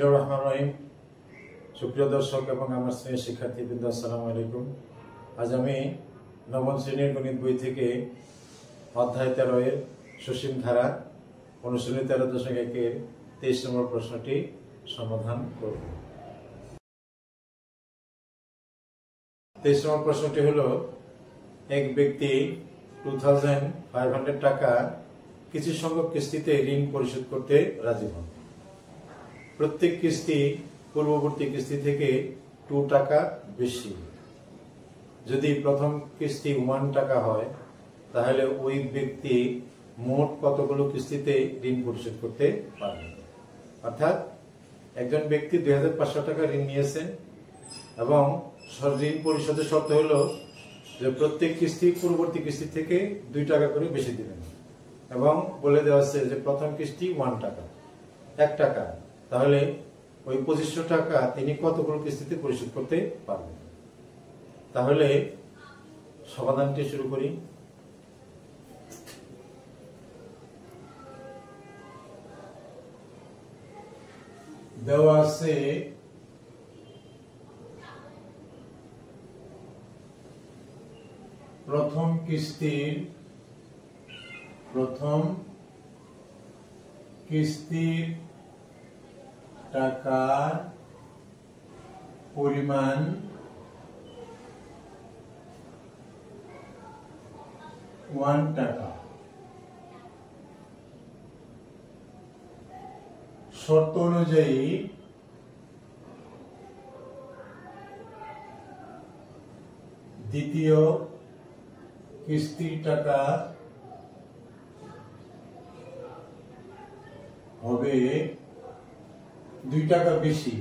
বিসমিল্লাহির রহমানির রহিম। সুপ্রিয় দর্শক এবং আমার শ্রেণীর শিক্ষার্থীবৃন্দ, আসসালামু আলাইকুম। আজ আমি নবম শ্রেণীর গণিত বই থেকে অধ্যায় 13 এর সসীম ধারা অনুশীলনী 13.1 23 নম্বর প্রশ্নটি সমাধান করব। 23 নম্বর প্রশ্নটি হলো, এক ব্যক্তি 2500 টাকা কিছু সংখ্যক কিস্তিতে ঋণ পরিশোধ করতে রাজি হন। প্রত্যেক কিস্তি পূর্ববর্তী কিস্তি থেকে 2 টাকা বেশি। যদি প্রথম কিস্তি 1 টাকা হয়, তাহলে ওই ব্যক্তি মোট কতগুলো কিস্তিতে ঋণ পরিশোধ করতে পারবে। অর্থাৎ একজন ব্যক্তি 2500 টাকা ঋণ নিয়েছেন এবং ঋণ পরিশোধের শর্ত হলো যে প্রত্যেক কিস্তি পূর্ববর্তী কিস্তি থেকে 2 টাকা করে বেশি দিবেন, এবং বলে দেওয়া আছে যে প্রথম কিস্তি 1 টাকা 1 টাকা, তাহলে ওই 2500 টাকা তিনি কতগুলো কিস্তিতে পরিশোধ করতে পারবেন। তাহলে সমাধানটি শুরু করি। দেওয়া আছে প্রথম কিস্তির টাকার পরিমাণ 1 টাকা। শর্ত অনুযায়ী দ্বিতীয় কিস্তির টাকা হবে 2 টাকা বেশি।